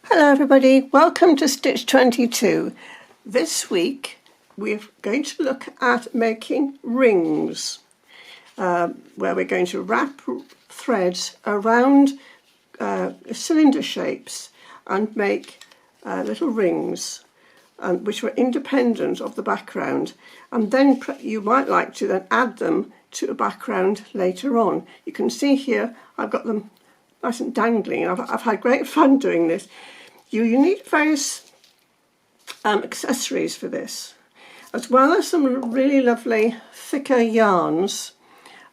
Hello everybody, welcome to Stitch 22. This week we're going to look at making rings, where we're going to wrap threads around cylinder shapes and make little rings which were independent of the background, and then you might like to then add them to a background later on. You can see here I've got them nice and dangling. I've had great fun doing this. You need various accessories for this, as well as some really lovely thicker yarns,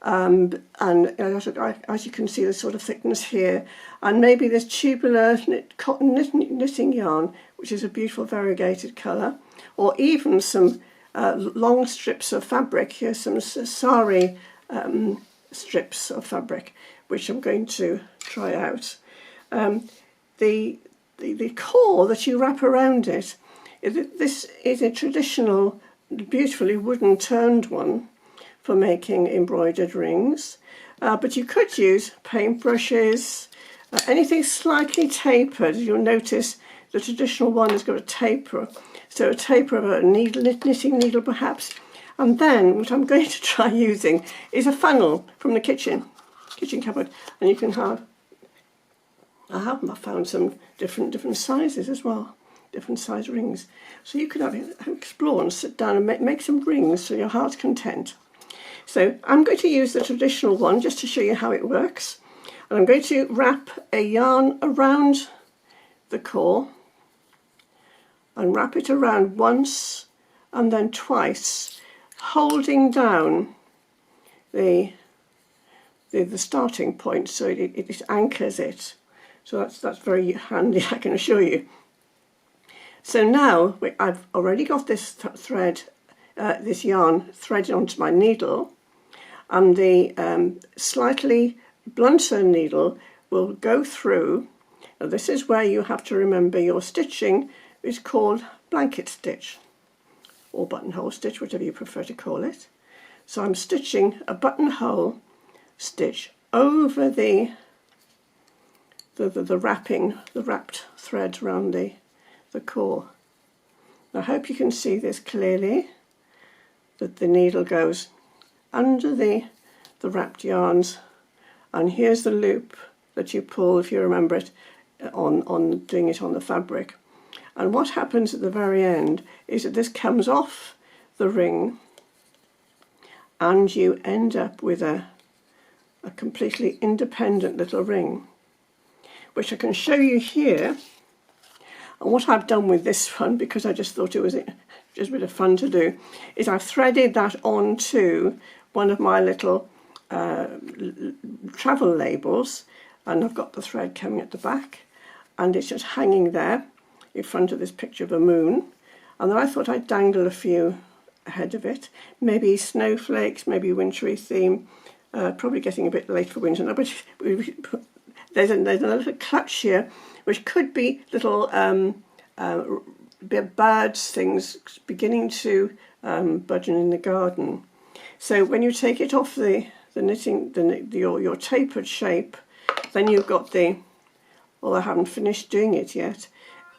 and as you can see the sort of thickness here, and maybe this tubular cotton knitting yarn, which is a beautiful variegated colour, or even some long strips of fabric. Here's some sari strips of fabric which I'm going to try out. The core that you wrap around it, this is a traditional, beautifully wooden turned one for making embroidered rings, but you could use paintbrushes, anything slightly tapered. You'll notice the traditional one has got a taper, so a taper of a knitting needle perhaps. And then what I'm going to try using is a funnel from the kitchen cupboard, and you can have, I found some different sizes as well, different size rings. So you could explore and sit down and make some rings to your heart's content. So I'm going to use the traditional one just to show you how it works. And I'm going to wrap a yarn around the core and wrap it around once and then twice, holding down the starting point so it anchors it. So that's very handy, I can assure you. So now I've already got this this yarn threaded onto my needle, and the slightly blunter needle will go through. Now this is where you have to remember your stitching is called blanket stitch or buttonhole stitch, whatever you prefer to call it. So I'm stitching a buttonhole stitch over the wrapped thread around the core. I hope you can see this clearly, that the needle goes under the wrapped yarns, and here's the loop that you pull, if you remember it, on doing it on the fabric. And what happens at the very end is that this comes off the ring and you end up with a completely independent little ring, which I can show you here. And what I've done with this one, because I just thought it was just a bit of fun to do, is I've threaded that onto one of my little travel labels, and I've got the thread coming at the back, and it's just hanging there in front of this picture of a moon. And then I thought I'd dangle a few ahead of it, maybe snowflakes, maybe wintry theme, probably getting a bit late for winter now, but there's another little clutch here, which could be little birds, things beginning to budgeon in the garden. So when you take it off the knitting, your tapered shape, then you've got although I haven't finished doing it yet,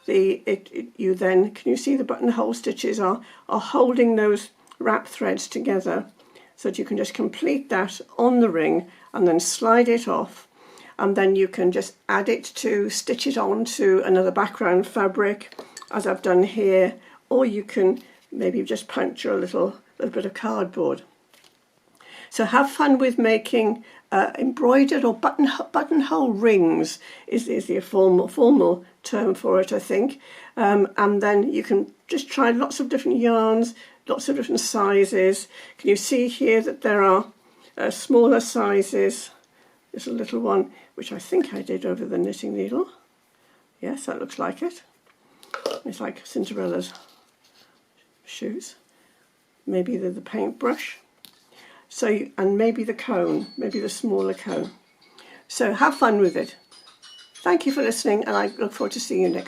you then, can you see the buttonhole stitches are holding those wrap threads together, so that you can just complete that on the ring and then slide it off. And then you can just stitch it on to another background fabric, as I've done here, or you can maybe just puncture a little bit of cardboard. So have fun with making embroidered or buttonhole rings is the formal term for it, I think. And then you can just try lots of different yarns, lots of different sizes. Can you see here that there are smaller sizes? There's a little one, which I think I did over the knitting needle. Yes, that looks like it. It's like Cinderella's shoes. Maybe the paintbrush. So, and maybe the cone, maybe the smaller cone. So have fun with it. Thank you for listening, and I look forward to seeing you next week.